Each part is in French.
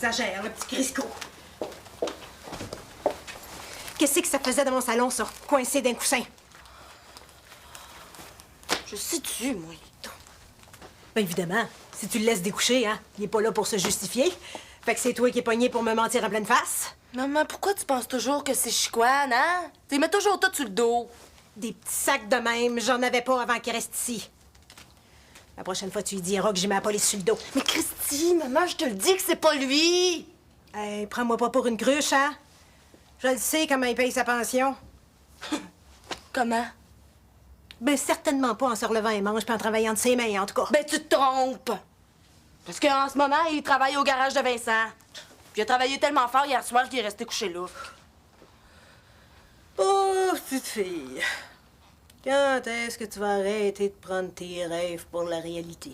exagère, le petit Crisco. Qu'est-ce que ça faisait dans mon salon, ça, coincé d'un coussin? Je sais-tu, moi? Bien évidemment, si tu le laisses découcher, hein, il est pas là pour se justifier. Fait que c'est toi qui es pogné pour me mentir en pleine face. Maman, pourquoi tu penses toujours que c'est chicoine, hein? Tu mets toujours tout sur le dos. Des petits sacs de même, j'en avais pas avant qu'il reste ici. La prochaine fois, tu lui diras que j'ai ma police sur le dos. Mais Christy, maman, je te le dis que c'est pas lui! Hey, prends-moi pas pour une cruche, hein? Je le sais comment il paye sa pension. Comment? Ben, certainement pas en se relevant les manches puis en travaillant de ses mains, en tout cas. Ben, tu te trompes! Parce qu'en ce moment, il travaille au garage de Vincent. Puis il a travaillé tellement fort hier soir qu'il est resté couché là. Oh, petite fille. Quand est-ce que tu vas arrêter de prendre tes rêves pour la réalité?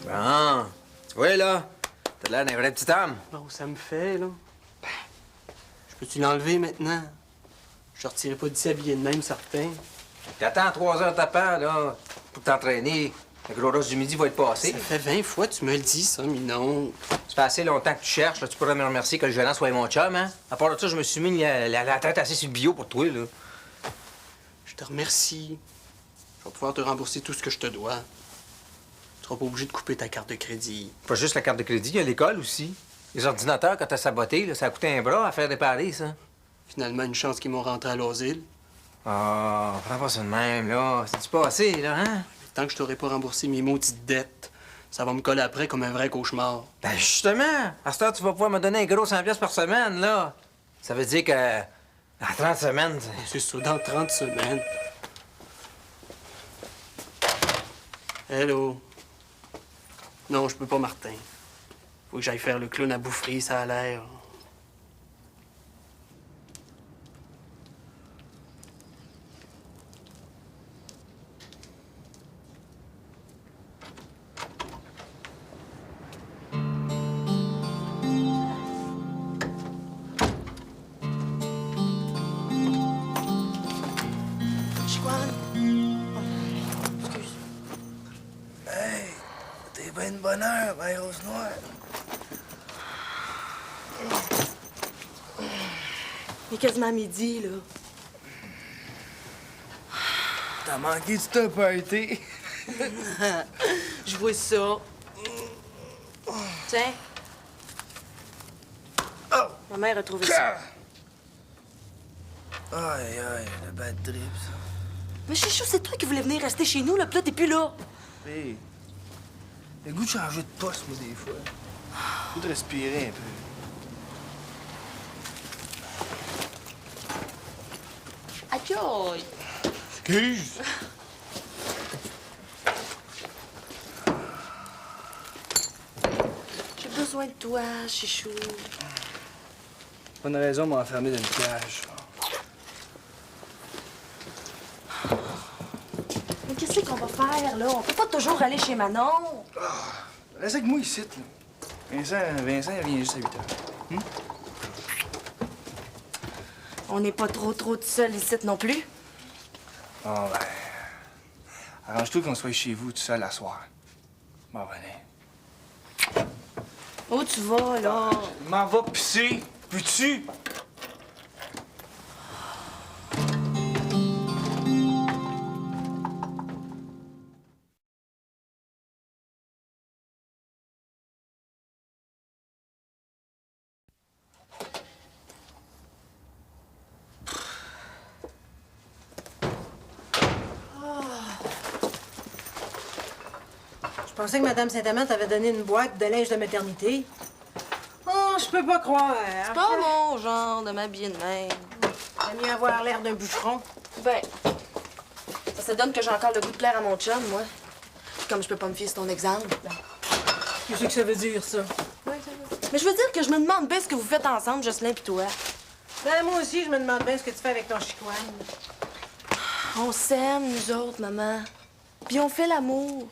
Bon, tu vois, là, t'as l'air d'un vrai petit homme. Bon, ça me fait, là. Je peux-tu l'enlever maintenant? Je sortirai pas d'ici habillé de même, certain. T'attends 3 heures tapant, là, pour t'entraîner. Le gros rush du midi va être passé. Ça fait 20 fois que tu me le dis, ça, Minon. Ça fait assez longtemps que tu cherches, là. Tu pourrais me remercier que le gérant soit mon chum, hein? À part de ça, je me suis mis la tête assez sur le bio pour toi, là. Je te remercie. Je vais pouvoir te rembourser tout ce que je te dois. Tu seras pas obligé de couper ta carte de crédit. Pas juste la carte de crédit, il y a l'école aussi. Les ordinateurs, quand t'as saboté, là, ça a coûté un bras à faire réparer, ça. Finalement, une chance qu'ils m'ont rentré à l'asile. Ah, prends pas ça de même, là. C'est-tu passé, là, hein? Mais tant que je t'aurai pas remboursé mes maudites dettes, ça va me coller après comme un vrai cauchemar. Ben, justement, à cette heure, tu vas pouvoir me donner un gros 100$ par semaine, là. Ça veut dire que, dans 30 semaines, C'est ça, dans 30 semaines. Hello. Non, je peux pas, Martin. Faut que j'aille faire le clown à Boufferie, ça a l'air. T'es bien de bonne heure, ma rose noire. Il est quasiment midi, là. T'as manqué du top party. Je vois ça. Tiens. Oh! Ma mère a trouvé ça. Aïe, aïe, le bad trip, ça. Mais Chichou, c'est toi qui voulais venir rester chez nous, là, puis là, t'es plus là. Hey, le goût de changer de poste, moi, des fois. Le goût de respirer un peu. Aïe! Excuse! J'ai besoin de toi, Chichou. Pas une raison de m'enfermer dans une cage. Mais qu'est-ce qu'on va faire, là? On peut pas toujours aller chez Manon. Reste avec moi ici, là. Vincent, il vient juste à 8 heures. On n'est pas trop tout seul ici non plus. Oh, ben. Arrange-toi qu'on soit chez vous tout seul à soir. Bon, venez. Où tu vas, là? Je m'en va pisser. Peux-tu? Je pensais que Mme Saint-Amand t'avait donné une boîte de linge de maternité. Oh, je peux pas croire. C'est pas mon genre de m'habiller de même. T'as mieux avoir l'air d'un bûcheron. Ben, ça se donne que j'ai encore le goût de plaire à mon chum, moi. Puis comme je peux pas me fier sur ton exemple. Qu'est-ce que ça veut dire, ça? Mais je veux dire que je me demande bien ce que vous faites ensemble, Jocelyn pis toi. Ben, moi aussi, je me demande bien ce que tu fais avec ton chicoine. On s'aime, nous autres, maman. Puis on fait l'amour.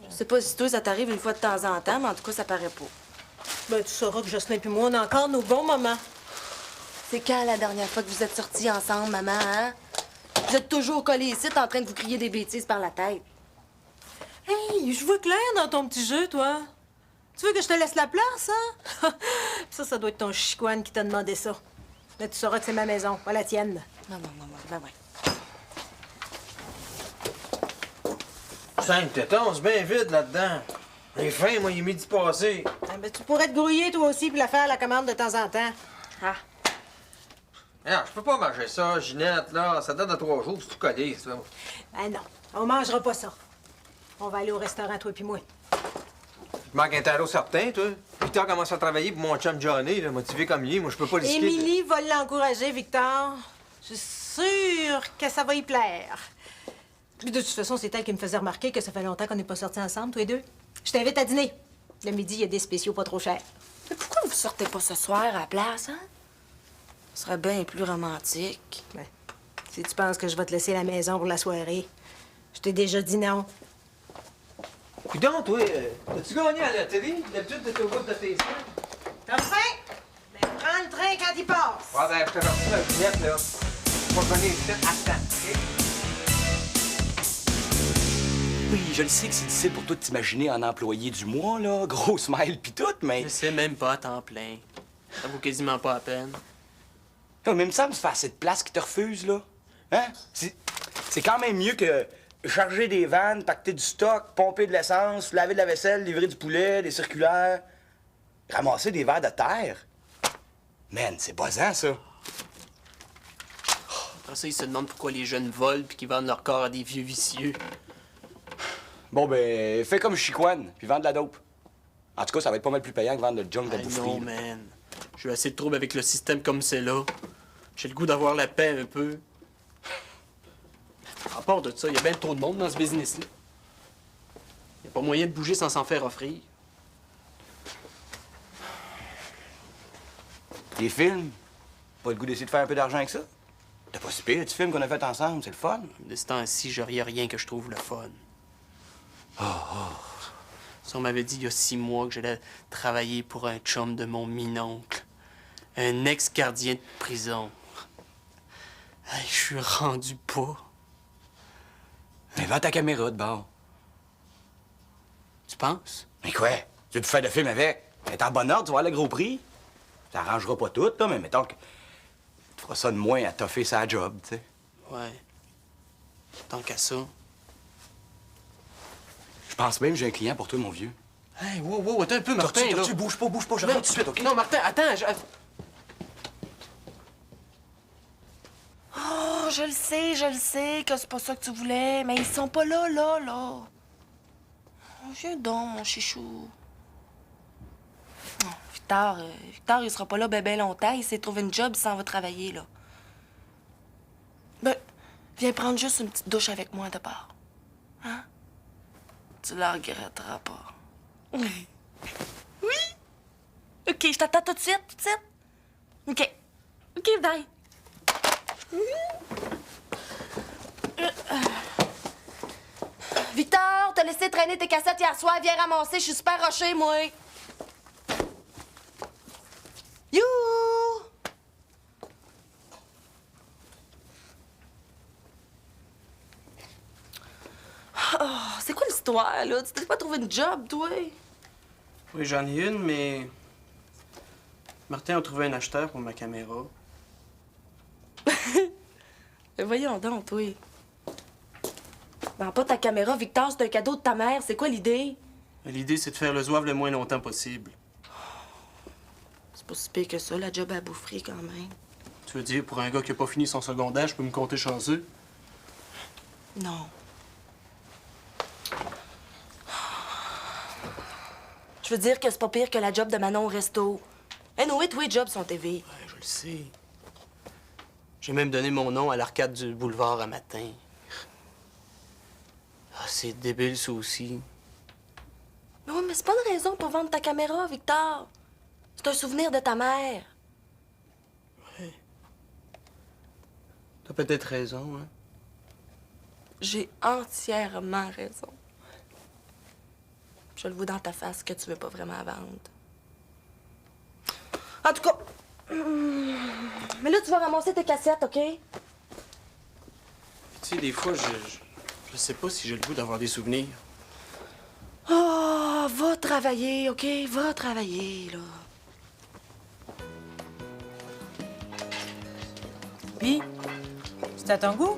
Je sais pas si toi, ça t'arrive une fois de temps en temps, mais en tout cas, ça paraît pas. Ben, tu sauras que Jocelyn et moi, on a encore nos bons moments. C'est quand la dernière fois que vous êtes sortis ensemble, maman, hein? Vous êtes toujours collés ici, en train de vous crier des bêtises par la tête. Hey, je vois clair dans ton petit jeu, toi. Tu veux que je te laisse la place, hein? Ça doit être ton chicoine qui t'a demandé ça. Mais tu sauras que c'est ma maison, pas la tienne. Non, ben ouais. 5 tétons, c'est bien vide là-dedans. J'ai faim, moi, il est midi passé. Ah, ben, tu pourrais te grouiller, toi aussi, puis la faire à la commande de temps en temps. Ah, Non, je peux pas manger ça, Ginette, là. Ça date de 3 jours, c'est tout collé, ça. Ben non, on mangera pas ça. On va aller au restaurant, toi puis moi. Il te manque un tarot certain, toi. Victor commence à travailler pour mon chum Johnny, là, motivé comme lui. Moi, je peux pas risquer. Émilie va l'encourager, Victor. Je suis sûre que ça va y plaire. Puis de toute façon, c'est elle qui me faisait remarquer que ça fait longtemps qu'on n'est pas sortis ensemble, tous les deux. Je t'invite à dîner. Le midi, il y a des spéciaux pas trop chers. mais pourquoi vous sortez pas ce soir à la place, hein? Ce serait bien plus romantique. Ben, si tu penses que je vais te laisser la maison pour la soirée, je t'ai déjà dit non. Coudon, toi, as-tu gagné à la loterie? D'habitude, t'es au bout de tes semaines. T'as faim? Ben, prends le train quand il passe. Ouais, ben, je te remercie la Ginette, là. Faut venir ici à temps, OK? Oui, je le sais que c'est difficile pour toi de t'imaginer en employé du mois, là, gros smile pis tout, mais... Je sais même pas à temps plein. Ça vaut quasiment pas la peine. Non, mais il me semble que ça fait assez de place qui te refuse, là. Hein? C'est quand même mieux que charger des vannes, pacter du stock, pomper de l'essence, laver de la vaisselle, livrer du poulet, des circulaires, ramasser des vers de terre. Man, c'est buzzant, ça. Après ça, ils se demandent pourquoi les jeunes volent puis qu'ils vendent leur corps à des vieux vicieux. Bon, ben, fais comme Chicoine, puis vends de la dope. En tout cas, ça va être pas mal plus payant que vendre le junk de Ah boufferie. non, là. man. J'ai eu assez de troubles avec le système comme c'est là. J'ai le goût d'avoir la paix un peu. À part de ça, il y a bien trop de monde dans ce business-là. Il a pas moyen de bouger sans s'en faire offrir. Les films, pas le goût d'essayer de faire un peu d'argent avec ça? T'as pas si pire, tu films qu'on a fait ensemble, c'est le fun. De ce temps-ci, j'aurais rien que je trouve le fun. Si on m'avait dit il y a 6 mois que j'allais travailler pour un chum de mon minoncle, un ex-gardien de prison. Hey, je suis rendu pas. Mais vends ta caméra de bord. Tu penses? Mais quoi? Tu veux te faire de film avec? Elle est en bonne ordre, tu vas avoir le gros prix. Ça arrangera pas tout, là, mais mettons que tu feras ça de moins à toffer sa job, tu sais. Ouais. Tant qu'à ça. Je pense même que j'ai un client pour toi, mon vieux. Hey, wow, attends un peu, Martin, là. bouge pas, je Non, tout de suite, OK? Non, Martin, attends, Oh, je le sais que c'est pas ça que tu voulais, mais ils sont pas là. Oh, viens donc, mon chichou. Oh, Victor, il sera pas là ben longtemps. Il s'est trouvé une job, il s'en va travailler, là. Ben, viens prendre juste une petite douche avec moi d'abord. Hein? Tu la regretteras pas. Oui. OK, je t'attends tout de suite, OK. OK, bye. Victor, t'as laissé traîner tes cassettes hier soir. Viens ramasser, je suis super roché, moi. You! Oh, c'est quoi l'histoire, là? Tu t'es pas trouvé une job, toi? Oui, j'en ai une, mais... Martin a trouvé un acheteur pour ma caméra. Mais voyons donc, toi. Vends pas ta caméra, Victor, c'est un cadeau de ta mère. C'est quoi l'idée? L'idée, c'est de faire le zouave le moins longtemps possible. C'est pas si pire que ça, la job à boufferie, quand même. Tu veux dire, pour un gars qui a pas fini son secondaire, je peux me compter chanceux? Non. Je veux dire que c'est pas pire que la job de Manon au resto. Anyway, tous les jobs sont TV. Ouais, je le sais. J'ai même donné mon nom à l'arcade du boulevard un matin. Ah, c'est débile, ça aussi. Mais oui, mais c'est pas une raison pour vendre ta caméra, Victor. C'est un souvenir de ta mère. T'as peut-être raison, hein? j'ai entièrement raison. Je le vois dans ta face que tu veux pas vraiment vendre. En tout cas, mais là, tu vas ramasser tes cassettes, OK? Tu sais, des fois, je sais pas si j'ai le goût d'avoir des souvenirs. Oh, va travailler, OK? Va travailler, là. Puis, c'est à ton goût?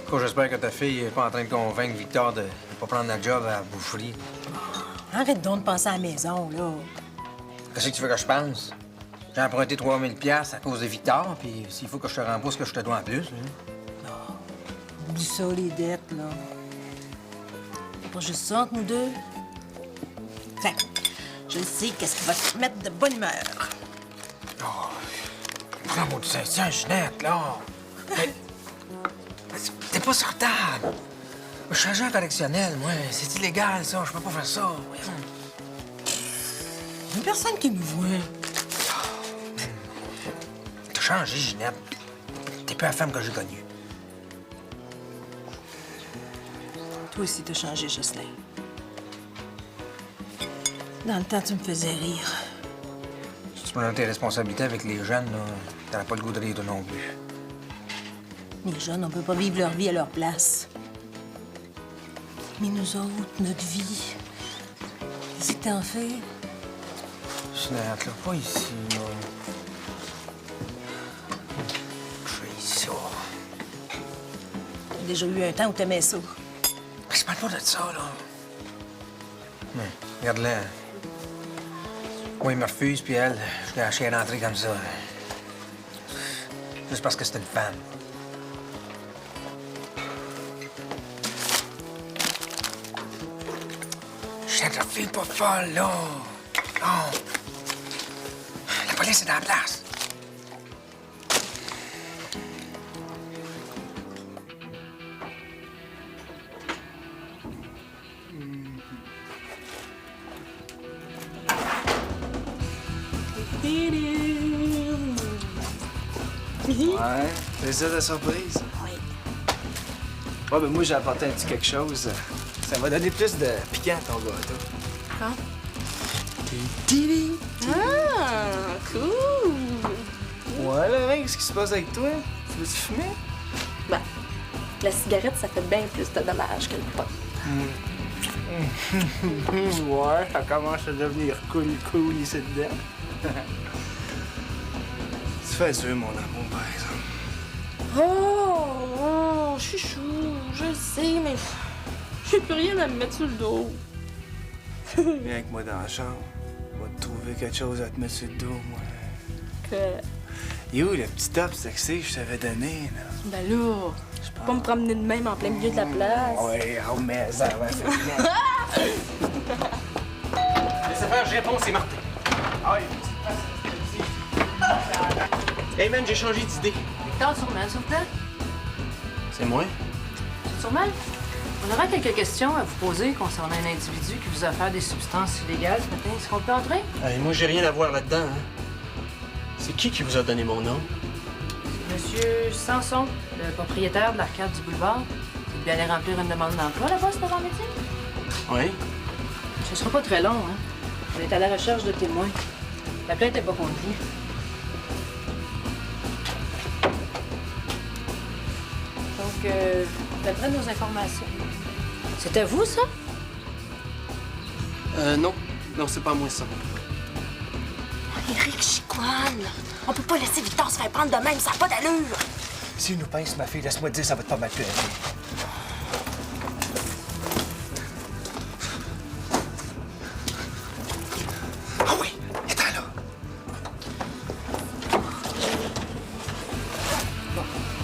Quoi, j'espère que ta fille est pas en train de convaincre Victor de pas prendre la job à la boucherie. Arrête donc de penser à la maison, là. Qu'est-ce que tu veux que je pense? J'ai emprunté 3000 $ à cause de Victor, puis s'il faut que je te rembourse ce que je te dois en plus, là. Oublie ça, les dettes, là. C'est pas juste ça entre nous deux. Enfin, je sais qu'est-ce qui va te mettre de bonne humeur. Prends mon tiens, Ginette, là. Mais t'es pas sur table. Je suis agent correctionnel, moi. C'est illégal, ça. Je peux pas faire ça. Voyons. Une personne qui nous voit. T'as changé, Ginette. T'es plus la femme que j'ai connue. Toi aussi, t'as changé, Jocelyn. Dans le temps, tu me faisais rire. Si tu prends tes responsabilités avec les jeunes, là, t'auras pas le goût de rire, toi non plus. Les jeunes, on peut pas vivre leur vie à leur place. Mais nous autres, notre vie, qu'est-ce que t'en fais? Ginette, là, pas ici, là. J'ai ça. T'as déjà eu un temps où t'aimais ça. Mais je parle pas de ça, là. Regarde-la. Moi, il me refuse, puis elle, je l'ai lâché à rentrer comme ça. Juste parce que c'était une femme. Chette, la fille pas folle, là. Non. La police est dans la place. Ouais, c'est ça ta surprise? Oui. Ouais, ben moi, j'ai apporté un petit quelque chose. Ça va donner plus de piquant à ton gâteau. Quoi? Ah, cool! Ouais, là, mec, qu'est-ce qui se passe avec toi? Tu veux-tu fumer? Ben, la cigarette, ça fait bien plus de dommages que le pot. Ouais, ça commence à devenir cool ici dedans. Tu fais dur, mon amour, par exemple. Oh, chouchou, je le sais, mais j'ai plus rien à me mettre sur le dos. Viens avec moi dans la chambre. On va te trouver quelque chose à te mettre sur le dos, moi. Que... Yo, le petit top sexy que je t'avais donné, là. Ben là, je peux pas me promener de même en plein milieu de la place. Ouais, oh, mais ça va faire bien. Laissez faire, je réponds, c'est Martin. Ah, Hey man, j'ai changé d'idée. Victor, sûrement, s'il vous plaît. C'est moi? Sûrement. On aurait quelques questions à vous poser concernant un individu qui vous a offert des substances illégales ce matin. Est-ce qu'on peut entrer? Hey, moi, j'ai rien à voir là-dedans, hein. C'est qui vous a donné mon nom? Monsieur Sanson, le propriétaire de l'arcade du boulevard. Vous devez aller remplir une demande d'emploi là-bas, cet avant-midi? Oui? Ce sera pas très long, hein? On est à la recherche de témoins. La plainte n'est pas contre vous. Donc, d'après nos informations. C'était vous, ça? Non. Non, c'est pas moi, ça. Éric Chicoine, on peut pas laisser Victor se faire prendre de même, ça n'a pas d'allure. S'il nous pince, ma fille, laisse-moi te dire, ça va te pas mal péter. Ah oui, attends là.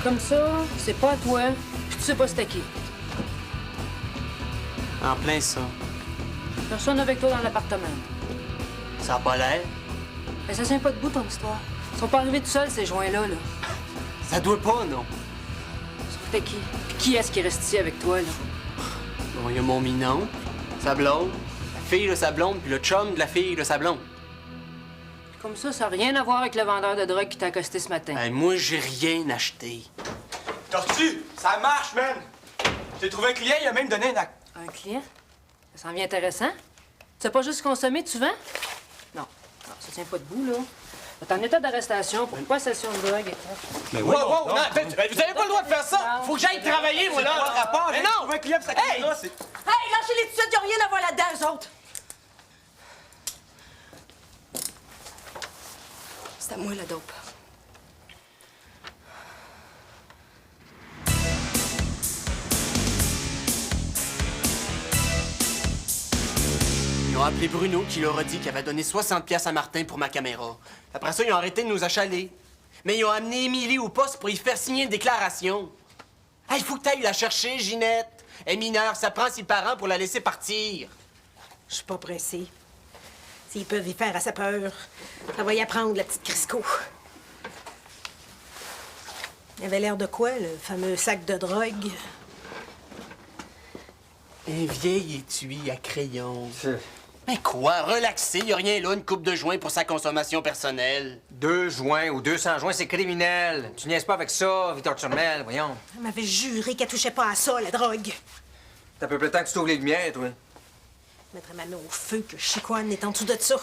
Comme ça, c'est pas à toi, puis tu sais pas c'était qui. En plein ça. Personne avec toi dans l'appartement. Ça a pas l'air. Mais ça tient pas debout, ton histoire. Ils sont pas arrivés tout seuls, ces joints-là, là. Ça doit pas, non. C'était qui? Puis qui est-ce qui reste ici avec toi, là? Bon, il y a mon minon, sa blonde, la fille de sa blonde, puis le chum de la fille de sa blonde. Comme ça n'a rien à voir avec le vendeur de drogue qui t'a accosté ce matin. Hey, moi, j'ai rien acheté. T'as reçu? Ça marche, man! J'ai trouvé un client, il a même donné un acte. Un client? Ça s'en vient intéressant. Tu sais pas juste consommer, tu vends? Non. Non, ça tient pas debout, là. T'es en état d'arrestation pour possession de drogue. Mais wow, non, vous avez pas le droit de faire ça! Faut que j'aille travailler, moi, là! Pas rapport, mais non! Trouvé un client pour sa caméra, c'est... Hey, lâchez-les tout de suite, y'a rien à voir là-dedans, eux autres! C'est à moi, la dope. Ils ont appelé Bruno qui leur a dit qu'il avait donné 60$ à Martin pour ma caméra. Après ça, ils ont arrêté de nous achaler. Mais ils ont amené Émilie au poste pour y faire signer une déclaration. Hey, il faut que t'ailles la chercher, Ginette. Elle est mineure, ça prend ses parents pour la laisser partir. Je suis pas pressée. S'ils peuvent y faire à sa peur, ça va y apprendre, la petite Crisco. Il avait l'air de quoi, le fameux sac de drogue? Un vieil étui à crayon. Mais quoi? Relaxé, y a rien là, une coupe de joints pour sa consommation personnelle. 2 joints ou 200 joints, c'est criminel. Tu niaises pas avec ça, Victor Turmel, voyons. Elle m'avait juré qu'elle touchait pas à ça, la drogue. T'as peu plus de temps que tu t'ouvres les lumières, toi. Je mettrais ma main au feu que Chicoine est en dessous de ça.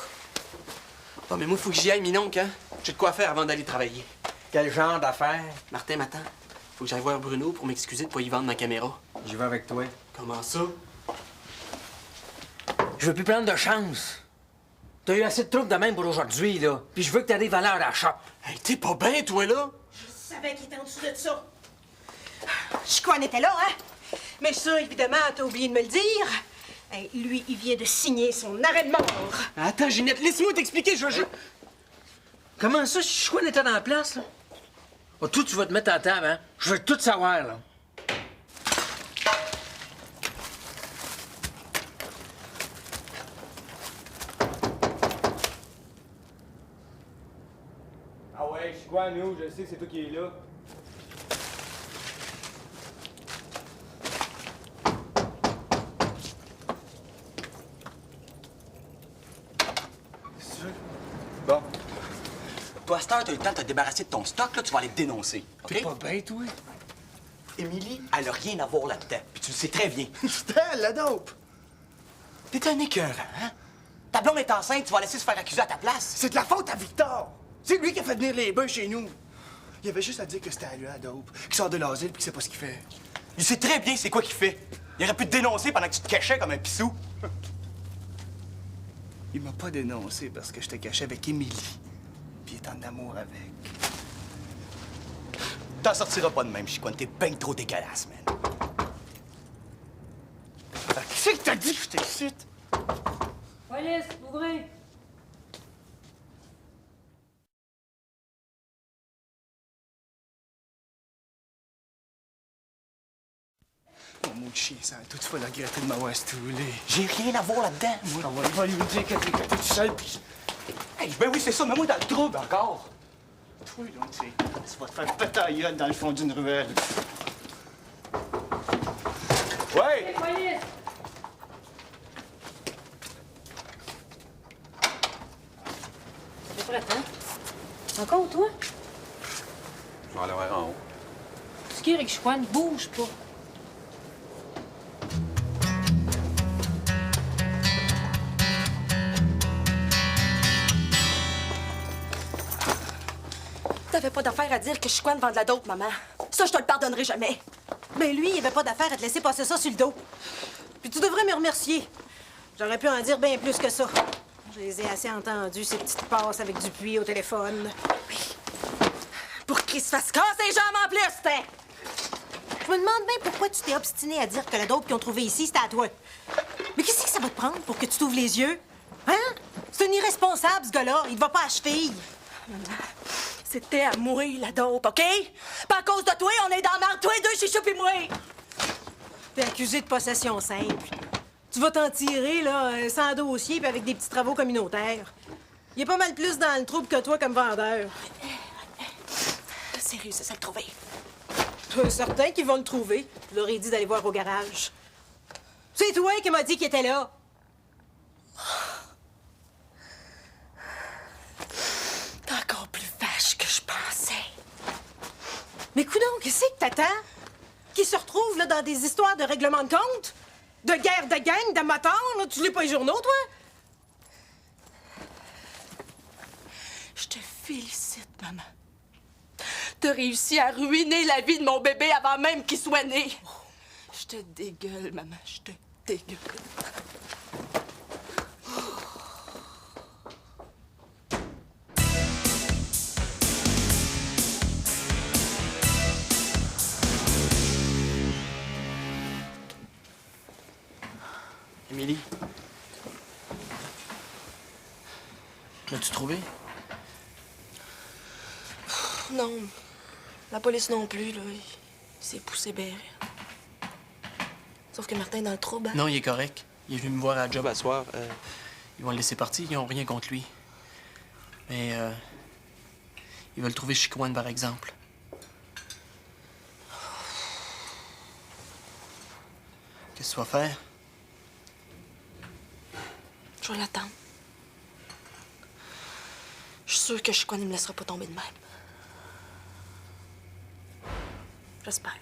Oh, mais moi, faut que j'y aille, Minonc, hein? J'ai de quoi faire avant d'aller travailler. Quel genre d'affaire? Martin m'attend. Faut que j'aille voir Bruno pour m'excuser de pas y vendre ma caméra. J'y vais avec toi. Comment ça? Je veux plus prendre de chance. T'as eu assez de troubles de même pour aujourd'hui, là. Puis je veux que t'arrives à l'heure à la shop. Hey, t'es pas bien, toi, là? Je savais qu'il était en dessous de ça. Chicoine était là, hein? Mais ça, évidemment, t'as oublié de me le dire. Hey, lui, il vient de signer son arrêt de mort. Attends, Ginette, laisse-moi t'expliquer, je veux juste... Comment ça, si Chicoine était dans la place, là? Oh, toi, tu vas te mettre à table, hein? Je veux tout savoir, là. Ah ouais, je suis quoi, nous? Je sais que c'est toi qui es là. Bon. Toi, à cette heure, t'as eu le temps de te débarrasser de ton stock, là, tu vas aller te dénoncer. OK? T'es pas bête, toi? Émilie, elle a rien à voir là-dedans. Puis tu le sais très bien. C'était elle, la dope! T'es un écœurant, hein? Ta blonde est enceinte, tu vas laisser se faire accuser à ta place. C'est de la faute à Victor! C'est lui qui a fait venir les bœufs chez nous. Il avait juste à dire que c'était à lui, la dope, qui sort de l'asile puis qui sait pas ce qu'il fait. Il sait très bien c'est quoi qu'il fait. Il aurait pu te dénoncer pendant que tu te cachais comme un pissou. Il m'a pas dénoncé parce que je te cachais avec Émilie. Puis il est en amour avec. T'en sortiras pas de même, Chicoine. T'es ben trop dégueulasse, man. Qui c'est que t'as dit que je t'excite? Police, ouvrez! Mon mot de chien, ça a tout fait la regretter de m'avoir stoulé. J'ai rien à voir là-dedans, moi. On va lui dire que t'es tout seul, puis... Hey, ben oui, c'est ça, mets-moi dans le trouble encore. Toi, là, tu vas te faire péter la gueule dans le fond d'une ruelle. Ouais! Police! T'es prête, hein? Encore, toi? Je vais aller voir en haut. Ce qui est avec Chicoine, bouge pas. T'avais pas d'affaire à dire que Chicoine vend de la dope, maman. Ça, je te le pardonnerai jamais. Mais lui, il avait pas d'affaire à te laisser passer ça sur le dos. Puis tu devrais me remercier. J'aurais pu en dire bien plus que ça. Je les ai assez entendus, ces petites passes avec Dupuis au téléphone. Pour qu'il se fasse casser les jambes en plus, hein? Je me demande bien pourquoi tu t'es obstiné à dire que la dope qu'ils ont trouvée ici, c'était à toi. Mais qu'est-ce que ça va te prendre pour que tu t'ouvres les yeux? Hein? C'est un irresponsable, ce gars-là. Il va pas à cheville. C'était à mourir, la dope, OK? Pas à cause de toi, on est dans la merde, toi et deux, Chichou pis moi! T'es accusé de possession simple. Tu vas t'en tirer, là, sans dossier puis avec des petits travaux communautaires. Il y a pas mal plus dans le trouble que toi comme vendeur. Sérieux, c'est ça le trouver. Certains qui vont le trouver. Je leur ai dit d'aller voir au garage. C'est toi qui m'as dit qu'il était là. T'es encore plus vache que je pensais. Mais coudonc, qu'est-ce que t'attends? Qui se retrouve là dans des histoires de règlement de compte? De guerre de gang, de motards, là? Tu lis pas les journaux, toi? Je te félicite, maman. T'as réussi à ruiner la vie de mon bébé avant même qu'il soit né. Je te dégueule, maman, je te dégueule. Émilie. L'as-tu trouvé? Non, la police non plus, là. Il s'est poussé bien. Sauf que Martin est dans le trouble, hein? Non, il est correct. Il est venu me voir à la job à soir. Ils vont le laisser partir, ils n'ont rien contre lui. Mais ils veulent trouver Chicoine, par exemple. Qu'est-ce que tu vas faire? Je vais l'attendre. Je suis sûre que Chicoine ne me laissera pas tomber de même. J'espère.